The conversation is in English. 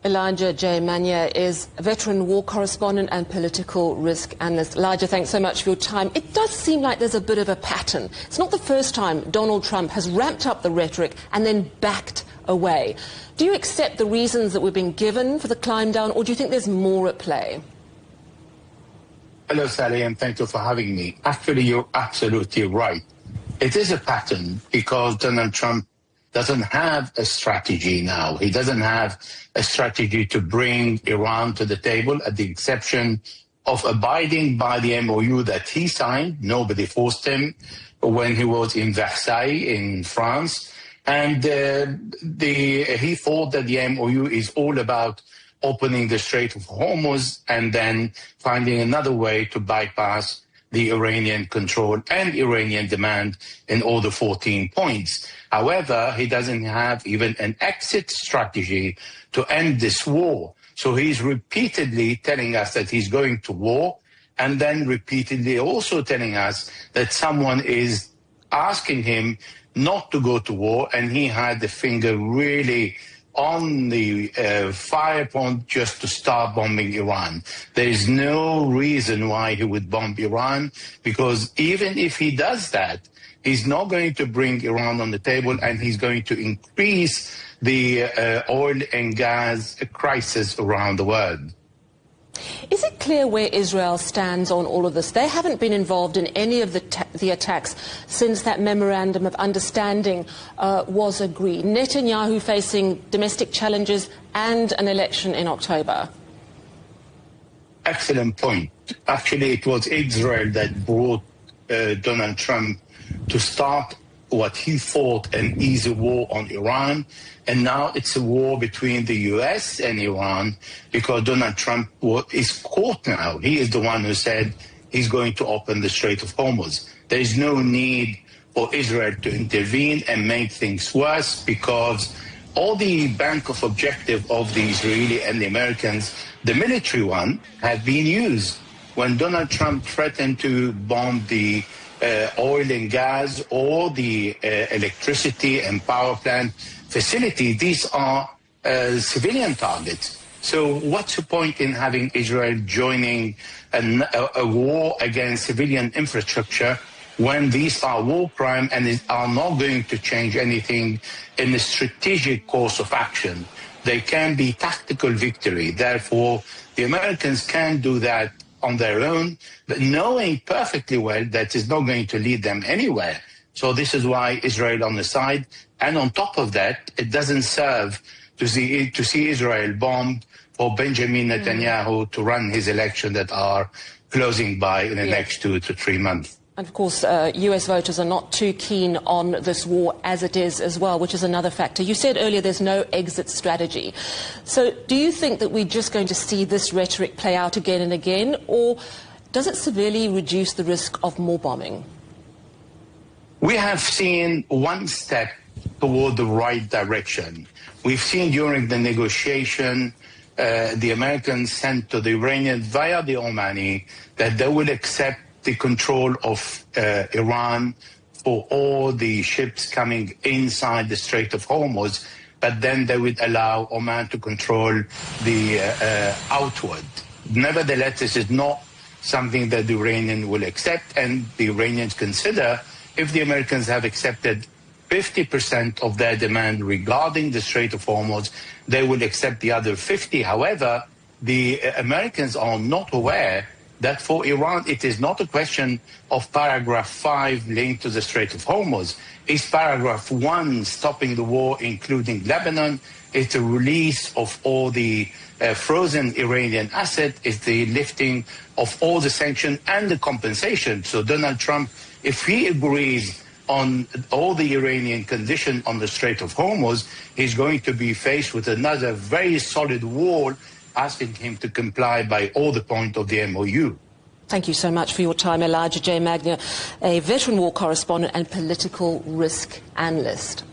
Elijah J Magnier is a veteran war correspondent and political risk analyst. Elijah, thanks so much for your time. It does seem like there's a bit of a pattern. It's not the first time Donald Trump has ramped up the rhetoric and then backed away. Do you accept the reasons that we've been given for the climb down, or do you think there's more at play? Hello, Sally, and thank you for having me. Actually, you're absolutely right. It is a pattern because Donald Trump doesn't have a strategy now. He doesn't have a strategy to bring Iran to the table, at the exception of abiding by the MOU that he signed. Nobody forced him when he was in Versailles in France. And he thought that the MOU is all about opening the Strait of Hormuz and then finding another way to bypass the Iranian control and Iranian demand in all the 14 points. However, he doesn't have even an exit strategy to end this war. So he's repeatedly telling us that he's going to war, and then repeatedly also telling us that someone is asking him not to go to war, and he had the finger really on the fire point just to start bombing Iran. There is no reason why he would bomb Iran, because even if he does that, he's not going to bring Iran on the table, and he's going to increase the oil and gas crisis around the world. Is it clear where Israel stands on all of this? They haven't been involved in any of the attacks since that memorandum of understanding was agreed. Netanyahu facing domestic challenges and an election in October. Excellent point. Actually, it was Israel that brought Donald Trump to start what he thought an easy war on Iran. And now it's a war between the U.S. and Iran because Donald Trump is caught now. He is the one who said he's going to open the Strait of Hormuz. There is no need for Israel to intervene and make things worse because all the bank of objective of the Israeli and the Americans, the military one, have been used. When Donald Trump threatened to bomb the oil and gas or the electricity and power plant facility, these are civilian targets. So what's the point in having Israel joining a war against civilian infrastructure when these are war crimes and are not going to change anything in the strategic course of action? They can be tactical victory. Therefore, the Americans can do that on their own, but knowing perfectly well that is not going to lead them anywhere. So this is why Israel on the side. And on top of that, it doesn't serve to see Israel bombed for Benjamin Netanyahu to run his election that are closing by in the next 2 to 3 months. And of course, US voters are not too keen on this war as it is as well, which is another factor. You said earlier there's no exit strategy. So do you think that we're just going to see this rhetoric play out again and again, or does it severely reduce the risk of more bombing? We have seen one step toward the right direction. We've seen during the negotiation the Americans sent to the Iranians via the Omani that they will accept the control of Iran for all the ships coming inside the Strait of Hormuz, but then they would allow Oman to control the outward. Nevertheless, this is not something that the Iranians will accept, and the Iranians consider if the Americans have accepted 50% of their demand regarding the Strait of Hormuz, they will accept the other 50. However, the Americans are not aware that for Iran, it is not a question of paragraph 5 linked to the Strait of Hormuz. It's paragraph 1 stopping the war, including Lebanon. It's the release of all the frozen Iranian assets. It's the lifting of all the sanctions and the compensation. So Donald Trump, if he agrees on all the Iranian conditions on the Strait of Hormuz, he's going to be faced with another very solid wall asking him to comply by all the points of the MOU. Thank you so much for your time, Elijah J Magnier, a veteran war correspondent and political risk analyst.